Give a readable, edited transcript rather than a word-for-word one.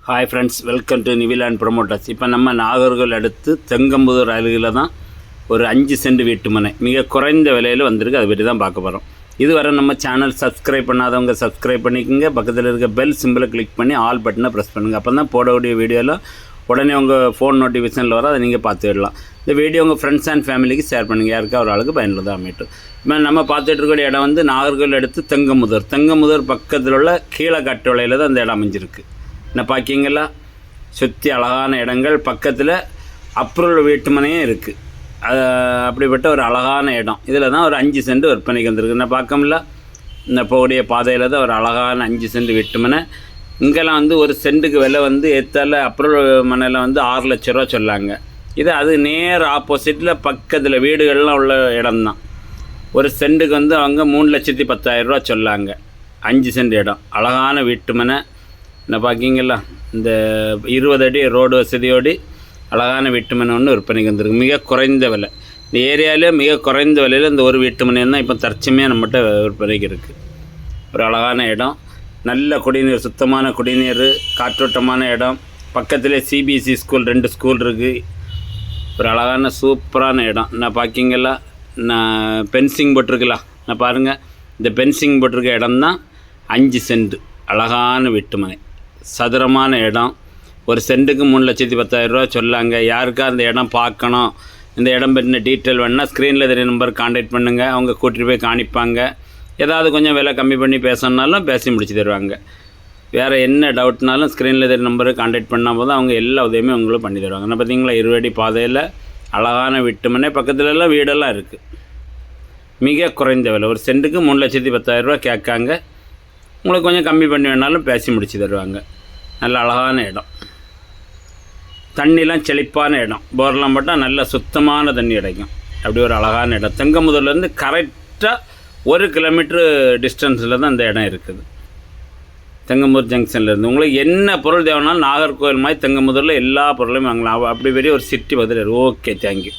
Hi friends, welcome to Niviland promoters. இப்போ நம்ம நாகர்கோவில் அடுத்து தெங்கம்புதூர் அருகில் தான் ஒரு 5 சென்ட் வீட்டு மனை மிக குறைந்த விலையில் வந்திருக்கு. அதை பற்றி தான் பார்க்க போகிறோம். இதுவரை நம்ம சேனல் சப்ஸ்கிரைப் பண்ணாதவங்க சப்ஸ்கிரைப் பண்ணிக்கோங்க. பக்கத்தில் இருக்க பெல் சிம்பிளை கிளிக் பண்ணி ஆல் பட்டனை ப்ரெஸ் பண்ணுங்கள். அப்போ தான் போடக்கூடிய வீடியோவில் உடனே உங்கள் ஃபோன் நோட்டிஃபிகேஷனில் வர அதை நீங்கள் பார்த்துடலாம். இந்த வீடியோ உங்கள் ஃப்ரெண்ட்ஸ் அண்ட் ஃபேமிலிக்கு ஷேர் பண்ணுங்கள். யாருக்கா ஒரு ஆளுக்கு பயனுள்ளதாக அமையட்டும். இப்போ நம்ம பார்த்துட்டு இருக்கக்கூடிய இடம் வந்து நாகர்கோவில் அடுத்து தெங்கம்புதூர் பக்கத்தில் உள்ள கீழக்காட்டு வலையில் தான் அந்த இடம் அமைஞ்சிருக்கு. என்ன பார்க்கிங்களா, சுற்றி அழகான இடங்கள், பக்கத்தில் அப்ரூவல் வீட்டுமனையும் இருக்குது. அப்படிப்பட்ட ஒரு அழகான இடம். இதில் தான் ஒரு 5 சென்ட் விற்பனைக்கு வந்திருக்கு. என்ன பார்க்கல, இந்த போகக்கூடிய பாதையில் தான் ஒரு அழகான 5 சென்ட் வீட்டுமனை. இங்கெல்லாம் வந்து ஒரு சென்ட்டுக்கு விலை வந்து ஏற்றால அப்ரூவல் மனையில் வந்து 6 லட்ச ரூபா சொல்லாங்க. இது அது நேர் ஆப்போசிட்டில் பக்கத்தில் வீடுகள்லாம் உள்ள இடம்தான். ஒரு சென்ட்டுக்கு வந்து அவங்க 3,10,000 ரூபா சொல்லாங்க. 5 சென்ட் இடம், அழகான வீட்டுமனை. என்ன பார்க்கிங்களா, இந்த 20 அடி ரோடு வசதியோடு அழகான வீட்டுமனை ஒன்று விற்பனைக்கு வந்துருக்கு. மிக குறைந்த விலை. இந்த ஏரியாவிலே மிக குறைந்த விலையில் இந்த ஒரு வீட்டுமனை தான் இப்போ தற்சமையாக நம்மகிட்ட விற்பனைக்கு இருக்குது. ஒரு அழகான இடம், நல்ல குடிநீர், சுத்தமான குடிநீர், காற்றோட்டமான இடம். பக்கத்திலே சிபிஎஸ்சி ஸ்கூல் 2 ஸ்கூல் இருக்குது. ஒரு அழகான சூப்பரான இடம். நான் பார்க்கிங்களா, நான் பென்சிங் போட்டிருக்கலாம். நான் பாருங்கள், இந்த பென்சிங் போட்டிருக்க இடம் தான் 5 சென்ட் அழகான வீட்டுமனை. சதுரமான இடம். ஒரு சென்ட்டுக்கு 3,10,000 ரூபா சொல்லாங்க. யாருக்கா அந்த இடம் பார்க்கணும், இந்த இடம் பற்றின டீட்டெயில் வேணுன்னா ஸ்க்ரீனில் தெரிய நம்பர் கான்டாக்ட் பண்ணுங்கள். அவங்க கூட்டிகிட்டு போய் காணிப்பாங்க. ஏதாவது கொஞ்சம் விலை கம்மி பண்ணி பேசணுன்னாலும் பேசி முடிச்சு தருவாங்க. வேறு என்ன டவுட்னாலும் ஸ்க்ரீனில் தெரிய நம்பருக்கு கான்டாக்ட் பண்ணால் போதும் அவங்க எல்லா உதவியுமே அவங்களும் பண்ணி தருவாங்க. என்ன பார்த்தீங்களா, 20 அடி பாதையில் அழகான வீட்டுமனை. பக்கத்துலலாம் வீடெல்லாம் இருக்குது. மிக குறைந்த விலை. ஒரு சென்ட்டுக்கு 3,10,000 ரூபா கேட்காங்க. உங்களுக்கு கொஞ்சம் கம்மி பண்ணி வேணாலும் பேசி முடிச்சு தருவாங்க. நல்ல அழகான இடம். தண்ணிலாம் செழிப்பான இடம். போர்லாம் போட்டால் நல்ல சுத்தமான தண்ணி கிடைக்கும். அப்படி ஒரு அழகான இடம். தெங்கம்புதூர்லேருந்து கரெக்டாக 1 கிலோமீட்ரு டிஸ்டன்ஸில் தான் இந்த இடம் இருக்குது. தெங்கம்புதூர் ஜங்ஷன்லேருந்து உங்களுக்கு என்ன பொருள் தேவைனாலும் நாகர்கோவில் மாதிரி தெங்கம்புதூரில் எல்லா பொருளையும் வாங்கலாம். அப்படி பெரிய ஒரு சிட்டி பதில். Okay, thank you.